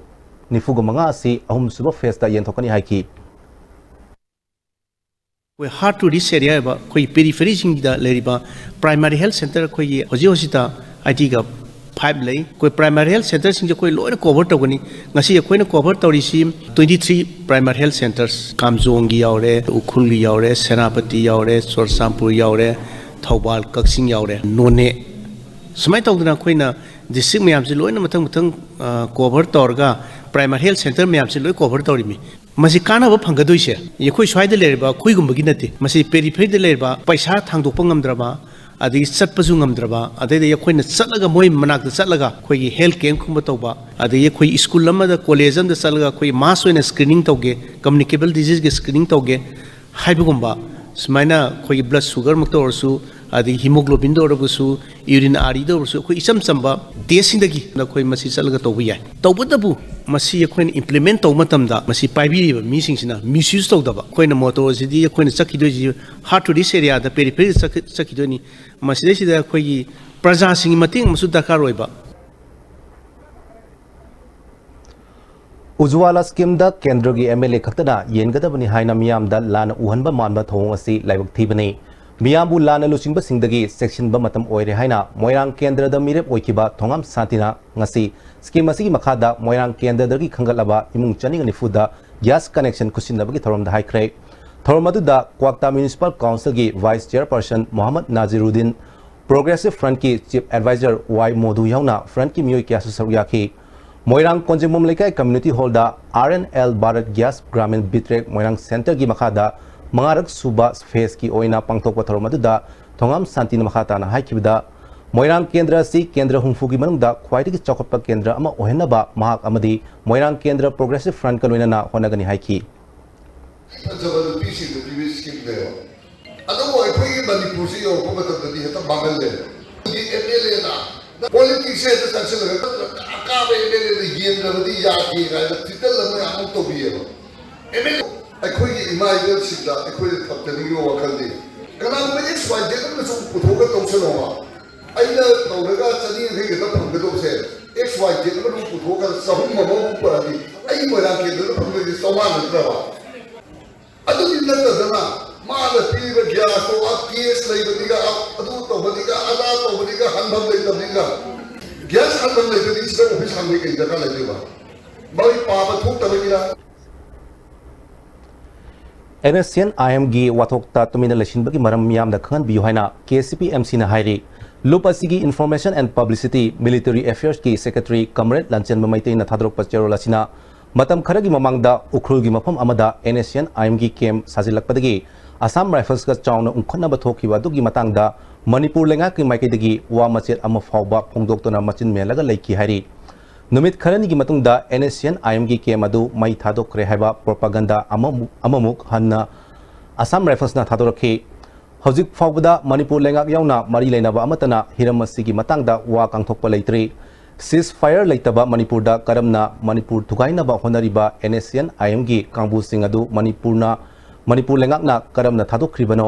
निफुग मंगा asi ahum suba face da yenthokani haiki we hard to reach area ba koi periphery sing da leriba primary health center koi hoji hosita IT ga 5 lei koi primary health center sing koi loina cover tawgani ngasi koi na cover tawri si 23 primary health centers kamjong gi yaure ukhul gi yaure senapati yaure sorsampur yaure thobal kaksing yaure none sumai tawduna koi na district myam si loina mathang mathang cover torga primary health center myam si loi cover torimi masi kana ba phanggadoise yekhoi swai de lerba khoi gumbagi nate masi periphery de lerba paisa thangdokpa ngamdraba ꯑꯗꯒꯤ ꯆꯠꯄꯁꯨ ꯉꯝꯗ꯭ꯔꯕ ꯑꯗꯩꯗ ꯑꯩꯈꯣꯏꯅ ꯆꯠꯂꯒ ꯃꯣꯏ ꯃꯅꯥꯛꯇ ꯆꯠꯂꯒ ꯑꯩꯈꯣꯏꯒꯤ ꯍꯦꯜꯊ ꯀꯦꯝꯞꯀꯨꯝꯕ ꯇꯧꯕ ꯑꯗꯒꯤ ꯑꯩꯈꯣꯏ ꯁ꯭ꯀꯨꯜ ꯑꯃꯗ ꯀꯣꯂꯦꯖ ꯑꯃꯗ ꯆꯠꯂꯒ ꯑꯩꯈꯣꯏ ꯃꯥꯁ ꯑꯣꯏꯅ ꯁ꯭ꯀ꯭ꯔꯤꯅꯤꯡ ꯇꯧꯒꯦ ꯀꯝꯃꯨꯅꯤꯀꯦꯕꯜ ꯗꯤꯖꯤꯖꯀꯤ ꯁ꯭ꯀ꯭ꯔꯤꯅꯤꯡ ꯇꯧꯒꯦ ꯍꯥꯏꯕꯒꯨꯝꯕ ꯁꯨꯃꯥꯏꯅ ꯑꯩꯈꯣꯏꯒꯤ ꯕ꯭ꯂꯗ ꯁꯨꯒꯔꯃꯛꯇ ꯑꯣꯏꯔꯁꯨ ꯑꯗꯒꯤ ꯍꯤꯃꯣꯒ꯭ꯂꯣꯕꯤꯟꯗ ꯑꯣꯏꯔꯕꯁꯨ ꯌꯨꯔꯤꯟ ꯑꯥꯔꯤꯗ ꯑꯣꯏꯔꯁꯨ ꯑꯩꯈꯣꯏ ꯏꯆꯝ ꯆꯝꯕ ꯇꯦꯁꯁꯤꯡꯗꯒꯤ ꯑꯩꯈꯣꯏ ꯃꯁꯤ ꯆꯠꯂꯒ ꯇꯧꯕ ꯌꯥꯏ ꯇꯧꯕꯇꯕꯨ ꯃꯁꯤ ꯑꯩꯈꯣꯏꯅ ꯏꯝꯄ꯭ꯂꯤꯃꯦꯟ ꯇꯧꯕ ꯃꯇꯝꯗ ꯃꯁꯤ ꯄꯥꯏꯕꯤꯔꯤꯕ ꯃꯤꯁꯤꯡꯁꯤꯅ ꯃꯤꯁꯌꯨꯁ ꯇꯧꯗꯕ ꯑꯩꯈꯣꯏꯅ ꯃꯣꯇꯣ ꯑꯁꯤꯗꯤ ꯑꯩꯈꯣꯏꯅ ꯆꯠꯈꯤꯗꯣꯏꯁꯤ ꯍꯥꯔꯠ ꯇꯨ ꯗꯤꯁ ꯑꯦꯔꯤꯌꯥꯗ ꯄꯦꯔꯤꯐꯦꯔꯤꯗ ꯆꯠꯈꯤꯗꯣꯏꯅꯤ ꯃꯁꯤꯗꯩꯁꯤꯗ ꯑꯩꯈꯣꯏꯒꯤ प्रजासिंग मतेंग मसु दरकार होइबा उज्वाला स्कीम द केंद्र की एमएलए खतना येनगदबनी हाइना मियामदा लाना उहनबा मानबा थोंग असि लाइबक थीबनी मियामबु लाना लुचिंग सिंगदगी सेक्शन ब मतम ओइरे हाइना मोयरांग केंद्र द मिरेप ओइकिबा थोंगम सांतिना ngasi स्कीम असि मखादा मोयरांग केंद्र दगी खंगलबा इमुंग चनिंग निफुदा गैस कनेक्शन कुसिनबगी थोरम द हाइख्रे थोरम अदुदा क्वाक्ता म्युनिसिपल काउंसिल की vice chairperson Mohammad Naziruddin progressive front की चीफ एडवाइजर वाई मोदू याउना फ्रंट की मियोय क्यासु सरुयाखी मोयरांग कोंजेमुम लेकाय कम्युनिटी हॉल दा RNL भारत गैस ग्रामीण बिट्रेक मोयरांग सेंटर की मखादा मंगारक सुबा फेस की ओइना पांगथोकपा थोरम अदुदा थोंगाम शांतिन मखाताना हाइखिबदा मोयरांग केंद्र सी केंद्र हुंफु की मनुंगदा ख्वाइदगी चौकटपा केंद्र अमा ओहेनबा महाक अमदी मोयरांग केंद्र प्रोग्रेसिव फ्रंट का लोइनाना होनगनी हाइखी मणिपुर से मांगल एमएलए पॉलिटिक्स अकाब एमएलए येंद्रबदी याखी तितल एमएलए इमाइबल थप्तनी वखलदे कनागुम एक्स वाई जेद पुथोग तौसनोमा अइना तौरगा चनी हेगदा फंगदोसे एक्स वाई जेद पुथोग सहम ममो परादी अइ मोरा केंद्र फंगदे समान नत्रबा अदुनि नतदना माला पीबा गैस तो केस लेबदिगा अदु तौबदिगा आदा तौबदिगा हनभम लेतबदिगा गैस हनभम लेतबदि सिदा ऑफिस हनबे के दरकार लेबा बाई पाबा थोक्तबदिगा NSCN IM गी वाथोक्ता तुमिना लसिनबगी मरम मियामदा खन बियु हाइना KCPMC ना हाइरी लुपासिगी information and publicity military affairs की सेक्रेटरी कमरेड लंचन बमैते ना थादरोक पचेरोल असिना मतम खरगी ममांगदा उखरुल की मफम अमदा NSCN IM की केम साजिलकपदगी असम राइफल्स का चाउन उखनब थोखिबा दुगी मतंगदा मणिपुर लेंगा की माइकेदगी वा मचेत अम फावबा फोंदोक्तोना मचिन मेलगा लेखि हाइरी नुमित खरनी की मतुंगदा NSCN IM की केम अदु मई थादोक्रे हाइबा प्रोपागंडा अममुक हन्ना असम राइफल्स ना थादोरखि हौजिक फावबदा मणिपुर लेंगा याउना मरी लेनबा अमतना हिरमसी की मतंगदा वा कांथोकपा लेत्रि सीज फायर लेतबा मणिपुर दा करमना मणिपुर थुगाइनबा होनरिबा NSCN IM की कांबु सिंग अदु मणिपुर लेंगाकना करमना थादोक्रिबनो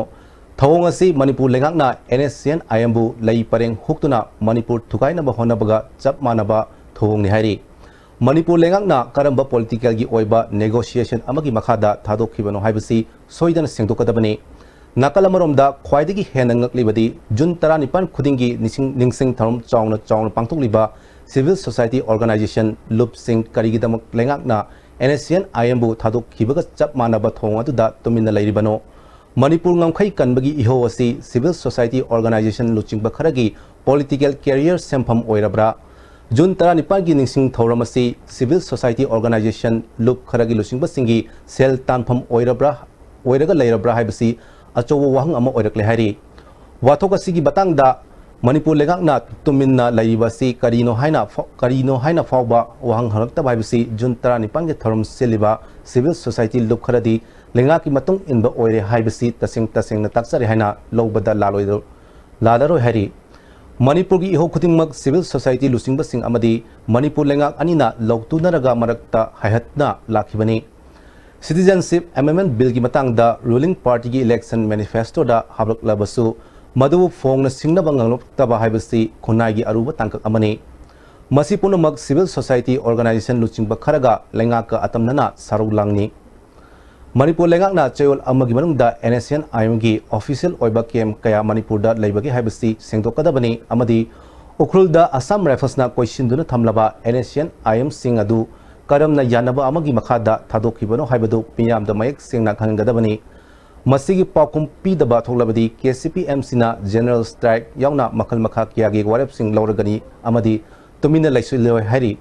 थवोंग असि मणिपुर लेंगाकना NSCN IM बु लई परेंग हुक्तुना मणिपुर थुगाइनबा होनबगा चप मानबा थवोंगनि हाइरी मणिपुर लेंगाकना करमबा पॉलिटिकल की ओइबा नेगोशिएशन अमगी मखादा थादोक्रिबनो हाइबसि सोइदन सेंदोकदबनि नाकल अमरोमदा ख्वाइदगी हेन ngaklibadi जून 19 खुदिंगी निंगसिंग थरम चाउन पांथोकलिबा सिविल सोसाइटी ऑर्गेनाइजेशन लुप सिंग करिगिदमक लेंगाकना NSCN IM बु थादोक्खिबगा चप मानबा थोंग अदुदा तुमिना लेरिबनो Manipur ngamkhai kanbagi iho asi civil society organization लुचिंगबा खरगी पॉलिटिकल कैरियर सेमफम ओइरब्रा जून 19 की निंगसिंग थौरमसी सिविल सोसाइटी ऑर्गेनाइजेशन लुप खरगी लुचिंगबा सिंगी सेल तानफम ओइरगा लेरब्रा हाइबसी अचोव वाहंग अमा ओइरकले हाइरी वाथोक असिगी बतांगदा मणिपुर लेगाकना तुमिन्ना लैबसी करिनो हाइना फावबा वाहंग हरक्तबा हाइबसी जून 19 के थरम सेलिबा सिविल सोसाइटी लुप खरदी लेंगा की मतुंग इनबा ओइरे हाइबसी तसेंग ताकसरे हाइना लौबदा लादरोय हाइरी मणिपुर की इहो खुदिंगमक सिविल सोसाइटी लुचिंगबा सिंग अमदी मणिपुर लेंगा अनिना लौतुनरगा मरक्ता हायहतना लाखिबनी सिटीजनशिप अमेंडमेंट बिल की मतंगदा रूलिंग पार्टी की इलेक्शन मैनिफेस्टो दा हाबलक्लबसु मधु फोंगना सिंगनबा ngangloktaba हाइबसी खुनाई की अरुबा तांकक अमनी मसी पुनमक सिविल सोसाइटी ऑर्गेनाइजेशन लुचिंगबा खरगा लेंगा का अतमनना सारुलांगनी मणिपुर लेंगाकना चयोल अमगी मनुंगदा NSCN IM की ऑफिशियल ओइबा केम कया मणिपुर दा लेबगी हाइबसी सेंदोकदबनी अमदी उखरुलदा असम राइफल्सना कोइसिनदुना थमलबा NSCN IM सिंग अदु करमना यानबा अमगी मखादा थादोखिबनो हाइबदु पियामदा मयक सेंगना खनगदबनी मसीगी पाकुम पीदबा थोलबदी KCPMC ना जनरल स्ट्राइक याउना मखल मखा कियागी वारेप सिंग लौरगनी अमदी तुमिना लैसुलोय हाइरी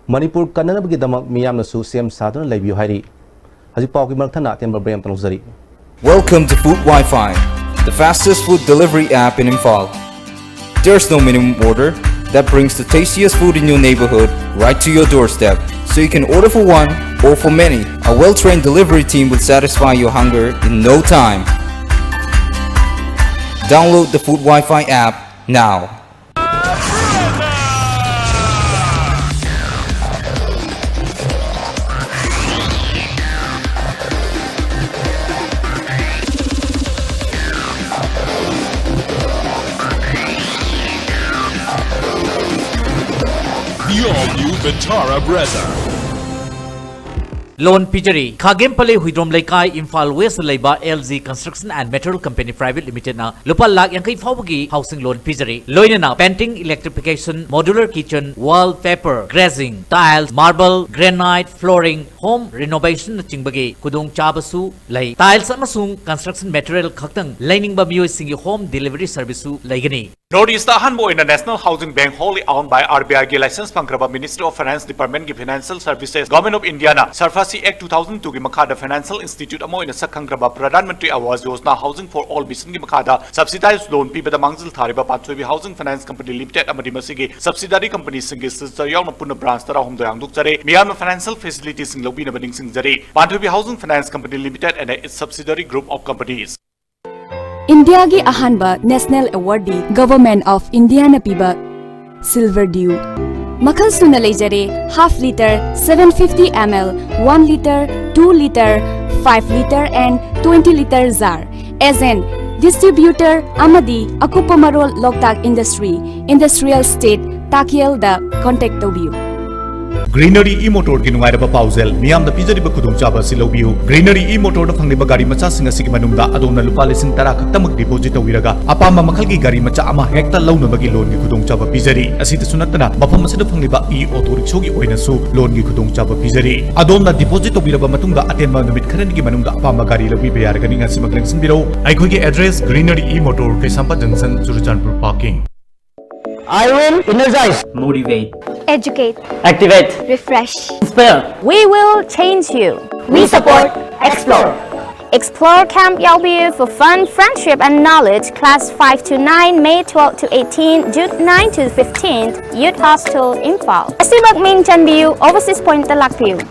मणिपुर कन्ननबगी दमक मियामनसु सेम सादन लैबियो हाइरी हजि पाउकी मरथना टेम्बर ब्रेम तनोजरी Welcome to Food Wi-Fi, the fastest food delivery app in Imphal. There's no minimum order that brings the tastiest food in your neighborhood right to your doorstep, so you can order for one or for many. A well-trained delivery team will satisfy your hunger in no time. Download the Food Wi-Fi app now. The all-new Vitara Brezza. Loan Pijari, Khagem Pale Huidrom Laikai, Imphal West Laiba, LZ Construction and Material Company Private Limited na Lupa Lak Yankai Fawagi Housing Loan Pijari. Loina na painting, electrification, modular kitchen, wallpaper, grazing, tiles, marble, granite, flooring, home renovation na Chingbagi, Kudung Chabasu, Lai, tiles amasung construction material Kaktang, Lining Bamu Singi home delivery service Laigani. Northeast Hanbo in the National Housing Bank wholly owned by RBI ki license pangkraba Ministry of Finance Department ki Financial Services Government of India na Sarfasi Act 2002 ki makhada Financial Institute amo in sakhangraba Pradhan Mantri Awas Yojana Housing for All mission ki makhada subsidized loan pi bada mangzil thariba Panchoibi Housing Finance Company Limited amadi masigi subsidiary company singi sister yauna puna branch tara hum doyang duk jare miyam financial facilities sing lobi na bading sing jare Panchoibi Housing Finance Company Limited and its subsidiary group of companies. India gi ahanba National Awardee Government of India na piba Silver Dew. Makal suna leijare half liter, 750 ml, 1 liter, 2 liter, 5 liter and 20 liter jar. As an distributor amadi Akupamarol Loktak Industry, Industrial State, Takiel da contact view. Greenery e-motor ki nungairaba pausel miyam da pijariba khudongchaba si lobihu. Greenery e-motor da phangniba gari macha singa sigi manungda adona lupa lising 10 khaktamak deposit tawiraga apama makhalgi gari macha ama hekta launabagi loan gi khudongchaba pijari asita sunatana mafam asida phangniba e-auto rickshaw gi oina su loan gi khudongchaba pijari adona deposit tawiraba matungda atenba numit kharani gi manungda apama gari lobi bayargani ngasi magleng sinbiro aikoi gi address Greenery e-motor Kaisampa Junction Churachandpur parking. I will energize, motivate, educate, activate, refresh, inspire. We will change you. We support Explore. Explore Camp Yalbu for fun, friendship and knowledge. Class 5 to 9, May 12 to 18, June 9 to 15th, Youth Hostel, Imphal. Asibak Ming Chanbiu, Overseas Point Talakpiu.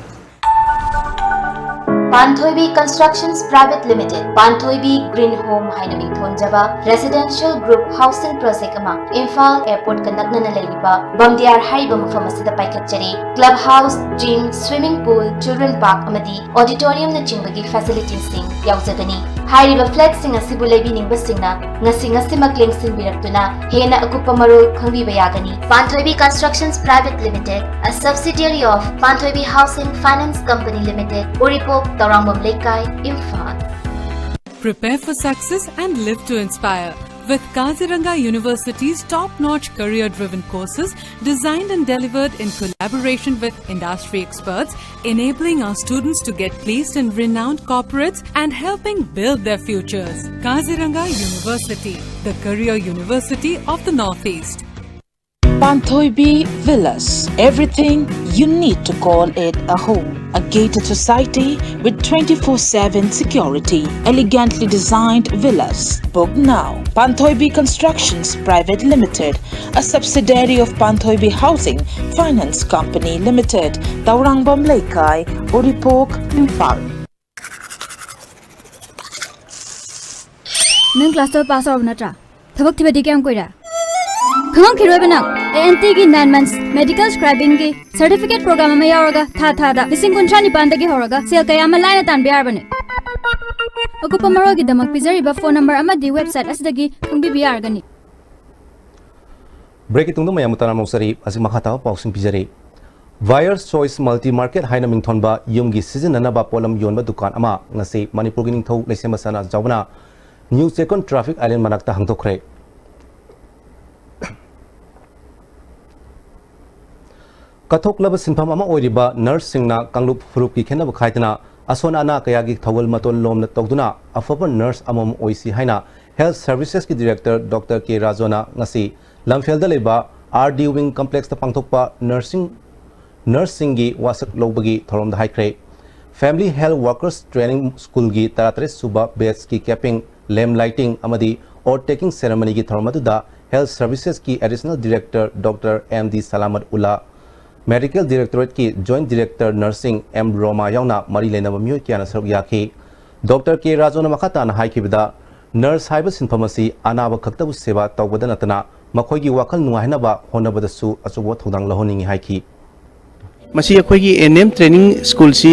Panthoibi Constructions Private Limited, Panthoibi Green Home Hainaming Thonjaba, Residential Group Housing Project Ama, Imphal Airport Kanakna Laiba, Bamdiar Haiba Mafamasida Paikachari, Clubhouse, Gym, Swimming Pool, Children Park Amadi, Auditorium na Chimbagi Facilities Sing, Yauzagani. Hairiba flat sing asibu laibining basingna, ngasi magling sinbiraktuna, hena akupa marul khangbi bayagani. Panthoibi Constructions Private Limited, a subsidiary of Panthoibi Housing Finance Company Limited, Uripok, Taurangmam Lekai, Imphal. Prepare for success and live to inspire. With Kaziranga University's top-notch career-driven courses designed and delivered in collaboration with industry experts, enabling our students to get placed in renowned corporates and helping build their futures. Kaziranga University, the career university of the Northeast. Panthoibi Villas, everything you need to call it a home. A gated society with 24/7 security, elegantly designed villas. Book now. Panthoibi Constructions Private Limited, a subsidiary of Panthoibi Housing Finance Company Limited, Taurangbam Lekai, Uripok, Imphal. Nung class 12 pass out natra. Thabak thibadi kyam koira. Khamang khiroi bana. NT ki 9 months medical scribing ki certificate program ama yauraga tha da lising kunchani pandagi horaga sel kaya ama line tan biar bane. Akupa maro gi damak pizari ba phone number ama di website asidagi khungbi biar gani. Break itung mayam utana mosari asing makhata pausing pizari. Buyer's Choice Multi Market haina mingthonba yumgi season anaba polam yonba dukan ama ngasi Manipur gi ningthau leisema sana jawna New Second Traffic Island manakta hangtokre. Kathok laba sinpham ama oiriba nurse singna kanglup furup ki khenaba khaitana asona ana kaya gi thawal maton lom na togduna afaba nurse amam oisi haina Health Services ki Director Dr. K Rajona ngasi lamfel da leba RD Wing Complex ta pangthokpa nursing gi wasak lobagi thorom da haikre Family Health Workers Training School gi 33 suba batch ki capping lamp lighting amadi or taking ceremony ki thormaduda health services ki additional director Dr. M.D. Salamat Ula medical directorate ki joint director nursing M. Roma yauna mari lenaba miyoi kiana saruk yaki Dr. K. Rajona makata na haikibida nurse haiba sinphamasi anaba khaktabu seva tawbada natana makhoi gi wakal nungahinaba honabada su achubo thodang lahoningi haiki मसी अखोगी ANM training school सी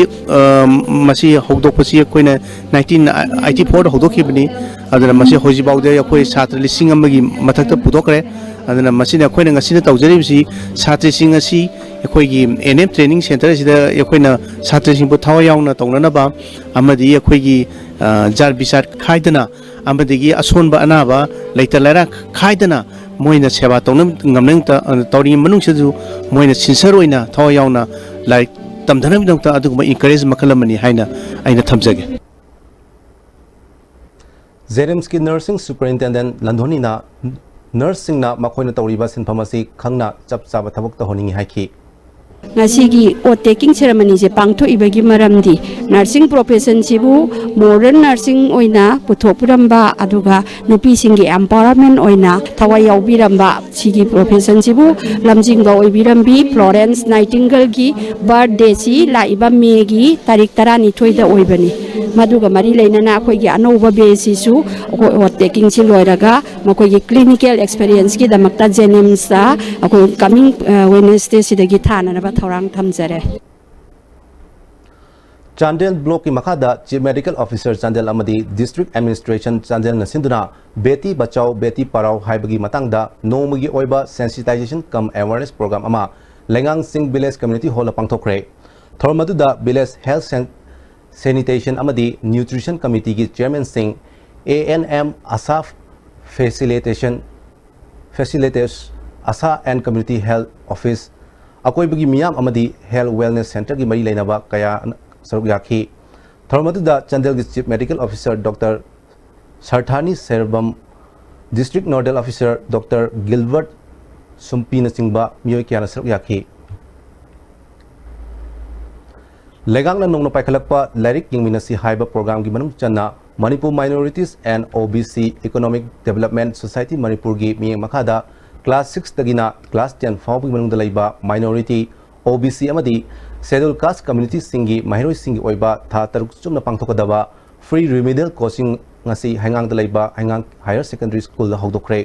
मसी होदोपसी अखोइना 1984 होदोखिबनी अदना मसी होजिबाउदे अखोइ छात्र लिसिंग अमगी मथक्ता पुदोकरे अदना मसी अखोइना ngasina तौजरिबसी छात्रसिंग असि अखोगी एनएम ट्रेनिंग सेंटर सिदा अखोइना छात्रसिंग बु थाव यावना तौननबा अमदी अखोगी जार बिसार खाइदना अमदगी असोनबा अनाबा लेता लेरा खाइदना मोइना सेवा तौन ngamneng तौरी मनुंग सेजु मोइना सिनसर ओइना थाव यावना लाइक तमधनम दंता अदुगुमा encourage मखलमनी हाइना आइना थमजगे जेरेम्स की नर्सिंग सुपरिटेंडेंट लंधोनी ना नर्सिंग ना मखोइना तौरीबा सिनफमसी खंगना चप चाबा थबक तहोनिंगी हाइकी Nasigi o taking ceremony je pangtho ibagi maramdi nursing profession sibu modern nursing oina puthopuramba aduga nupi singi empowerment oina thawai yaubiramba sigi profession sibu lamjingba oibirambi Florence Nightingale gi birthday si laiba me gi tarik 12 da oibani maduga mari leinana akhoi gi anova besi su o taking si loiraga makoi gi clinical experience gi damakta Jenims da akoi coming Wednesday sidagi thana na थौरांग थमजरे Chandel block की मखादा chief medical officer Chandel अमदी district administration Chandel नसिंदुना बेटी बचाओ बेटी पढ़ाओ हाइबगी मतंगदा नोमगी ओइबा सेंसिटाइजेशन कम अवेयरनेस प्रोग्राम अमा लेंगांग सिंह विलेज कम्युनिटी हॉल पांगथोखरे थोरमदुदा विलेज हेल्थ सैनिटेशन अमदी न्यूट्रिशन कमिटी की chairman Singh ANM ASAF facilitators ASA and community health office अकोइबगी मियाम अमदी हेल्थ वेलनेस सेंटर की मरी लेनबा कया सरुक याखी थोरमदुदा चंदेल की चीफ मेडिकल ऑफिसर डॉक्टर सरथानी सेरबम district nodal officer doctor Gilbert सुम्पी नचिंगबा मियोय कियाना सरुक याखी लेगांगना नोंगनो पाइखलकपा लाइरिक यिंगमिनसी हाइबा प्रोग्राम की मनुंग चन्ना Manipur minorities and OBC economic development society Manipur की मियंग मखादा क्लास 6 तगिना क्लास 10 फाउबी मनुंगदा लैबा माइनॉरिटी OBC अमदी शेड्यूल कास्ट कम्युनिटी सिंगी महिरोई सिंगी ओइबा था तरुक चुमना पांगथोकदबा free remedial coaching ngasi hangang da laiba hangang higher secondary school da hogdokre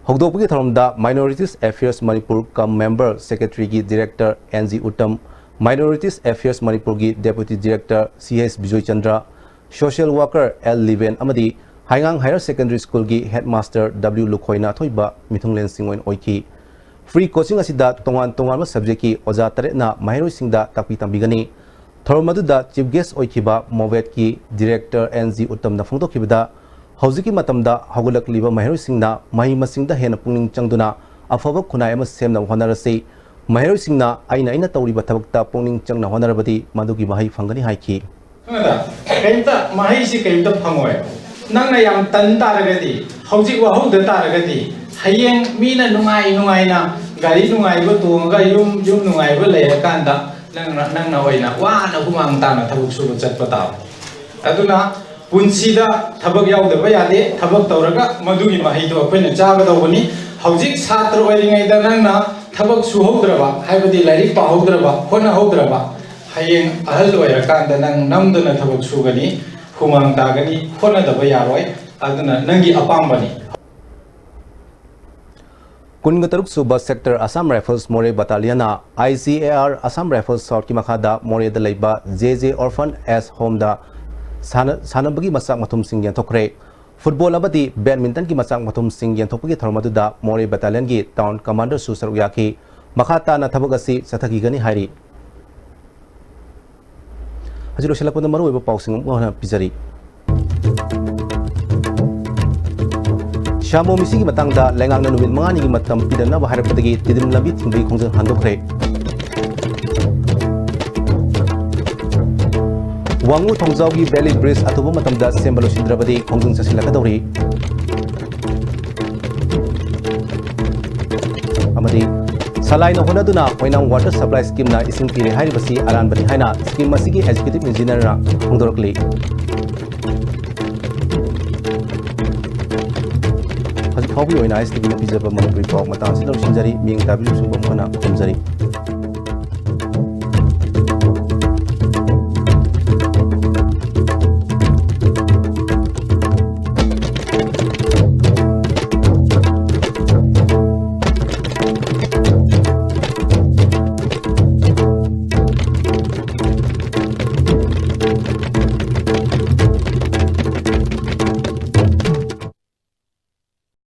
hogdokpagi tharomda minorities affairs manipur kam member secretary gi director NG Uttam minorities affairs manipur gi deputy director CS Bijoy Chandra social worker L Liven amadi hangang higher secondary school gi headmaster W Lukhoina thoiba mithunglen singoin oiki free coaching asida tongan ma subject ki oja tare na mahiroi singda takpi tambigani थोरमदुदा chief guest ओइखिबा मोवेट की director NG उत्तम ना फोंदोखिबदा हौजिकी मतमदा हगुलकलिबा महिरोइसिंगना महि मसिंगदा हेना पुंगनिंग चंगदुना अफब खुनाय अमा सेमना होनरसि महिरोइसिंगना आइना तौरिबा थबकता पुंगनिंग चंगना होनरबदी मदुगी महि फंगनी हाइखि कैमता महि सि कैमता फंगोय नंगना याम तन तारगदी हौजिक वाहुद तारगदी हयेंग मीना नुंगाइना गाड़ी नुंगाइबो तोंगा युम नुंगाइबो लेयकांदा नंगना होइना वाना हुमांग ताना थबक सुबा चटपा ताव अदुना पुंसीदा थबक याउदबा यादे थबक तौरगा मदुगी महिदो अखोइना चागदौबनी हौजिक छात्र ओइरिङैदा नंगना थबक सुहौद्रबा हाइबदी लाइरिक पाहौद्रबा होनहौद्रबा हयेंग अहल ओइरकांदा नंग नमदना थबक सुगनी हुमांग तागनी होनदबा यारोय अदुना नंगी अपाम्बनी कुनगतरुक सुबा सेक्टर असम राइफल्स मोरे बटालियना ICAR असम राइफल्स साउथ की मखादा मोरे द लैबा JJ ऑर्फन एस होम दा सानबगी मसाक मथुम सिंह यंथोखरे फुटबॉल अबदी बैडमिंटन की मसाक मथुम सिंह यंथोपगी थरमदुदा मोरे बटालियन की टाउन कमांडर सुसर याखी मखाता ना थबक असि सथकीगनी हाइरी हजिरो शलपन मरु ओइबा पाउसिंग मोहना पिजरी शामो मिसी की मतंगदा लेंगांगना नुमित मंगानी की मतम पिदना बहारपदगी तिदिम लबी थिंबी खोंजन हांदोखरे वांगु थोंजावगी वैली ब्रिज अतुबु मतमदा सेम्बलो सिद्रबदी खोंजन ससिलकदौरी अमदी सलाइन होनदुना ओइनांग वाटर सप्लाई स्कीम ना इसिंग पिरे हाइबसी अरानबनी हाइना स्कीम मसिगी एग्जीक्यूटिव इंजीनियर ना फोंदोरकली ꯐꯥꯎꯕꯤ ꯑꯣꯏꯅ ISTV ꯅ ꯄꯤꯖꯕ ꯃꯅꯤꯄꯨꯔꯤ ꯄꯥꯎ ꯃꯇꯥꯡ ꯑꯁꯤꯗ ꯂꯣꯏꯁꯤꯟꯖꯔꯤ ꯃꯤꯡ ꯇꯥꯕꯤꯔꯤꯕ ꯁꯨꯕꯝ ꯈꯅ ꯊꯝꯖꯔꯤ